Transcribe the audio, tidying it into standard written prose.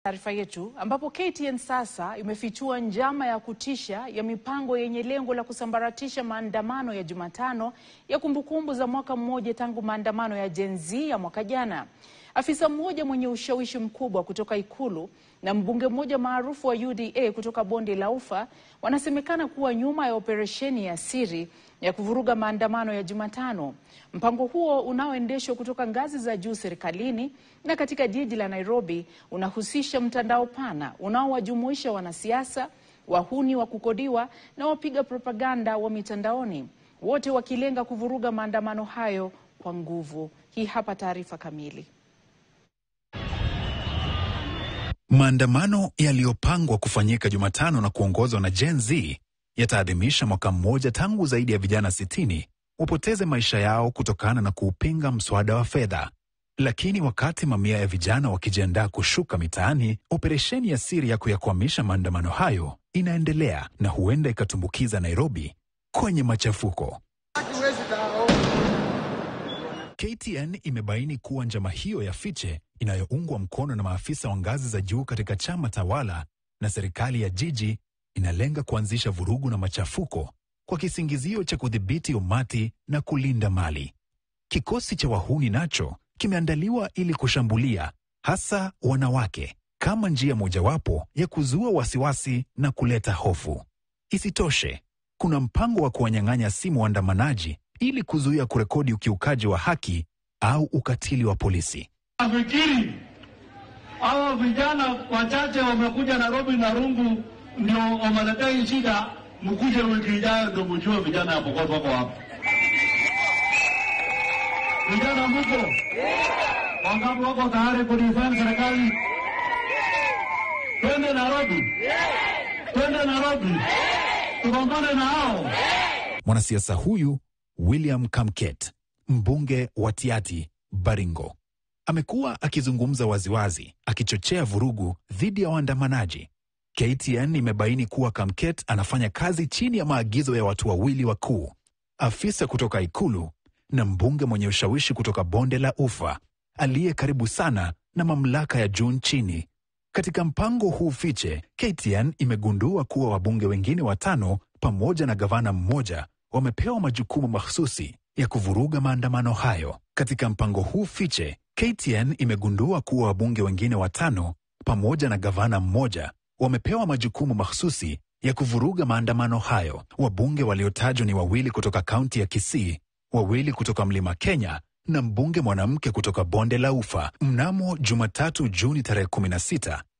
Taarifa yetu ambapo KTN sasa imefichua njama ya kutisha ya mipango yenye lengo la kusambaratisha maandamano ya Jumatano ya kumbukumbu za mwaka mmoja tangu maandamano ya Gen Z ya mwaka jana. Afisa mmoja mwenye ushawishi mkubwa kutoka Ikulu na mbunge mmoja maarufu wa UDA kutoka Bonde la Ufa wanasemekana kuwa nyuma ya operesheni ya siri ya kuvuruga maandamano ya Jumatano. Mpango huo unaoendeshwa kutoka ngazi za juu serikalini na katika jiji la Nairobi unahusisha mtandao pana unaowajumuisha wanasiasa, wahuni wa kukodiwa na wapiga propaganda wa mitandaoni, wote wakilenga kuvuruga maandamano hayo kwa nguvu. Hii hapa taarifa kamili. Maandamano yaliyopangwa kufanyika Jumatano na kuongozwa na Gen Z yataadhimisha mwaka mmoja tangu zaidi ya vijana 60 wapoteze maisha yao kutokana na kuupinga mswada wa fedha. Lakini wakati mamia ya vijana wakijiandaa kushuka mitaani, operesheni ya siri ya kuyakwamisha maandamano hayo inaendelea na huenda ikatumbukiza Nairobi kwenye machafuko. KTN imebaini kuwa njama hiyo ya fiche inayoungwa mkono na maafisa wa ngazi za juu katika chama tawala na serikali ya jiji inalenga kuanzisha vurugu na machafuko kwa kisingizio cha kudhibiti umati na kulinda mali. Kikosi cha wahuni nacho kimeandaliwa ili kushambulia hasa wanawake kama njia mojawapo ya kuzua wasiwasi na kuleta hofu. Isitoshe, kuna mpango wa kuwanyang'anya simu waandamanaji ili kuzuia kurekodi ukiukaji wa haki au ukatili wa polisi. Nafikiri hawa vijana wachache wamekuja Nairobi na rungu ndio wamaletea shida, mkuje wiki ijayo ndio mjue vijana hapo kwa wako hapo. Vijana mko? Wangapi wako tayari kudefend serikali? Twende Nairobi. Twende Nairobi. Tupambane na hao. Mwanasiasa huyu William Kamket, mbunge wa Tiaty, Baringo, amekuwa akizungumza waziwazi akichochea vurugu dhidi ya waandamanaji. KTN imebaini kuwa Kamket anafanya kazi chini ya maagizo ya watu wawili wakuu, afisa kutoka Ikulu na mbunge mwenye ushawishi kutoka Bonde la Ufa, aliye karibu sana na mamlaka ya juu nchini. Katika mpango huu fiche, KTN imegundua kuwa wabunge wengine 5 pamoja na gavana mmoja wamepewa majukumu mahsusi ya kuvuruga maandamano hayo. Katika mpango huu fiche, KTN imegundua kuwa wabunge wengine 5 pamoja na gavana mmoja wamepewa majukumu mahsusi ya kuvuruga maandamano hayo. Wabunge waliotajwa ni 2 kutoka kaunti ya Kisii, 2 kutoka Mlima Kenya na mbunge mwanamke kutoka Bonde la Ufa. Mnamo Jumatatu Juni tarehe 16,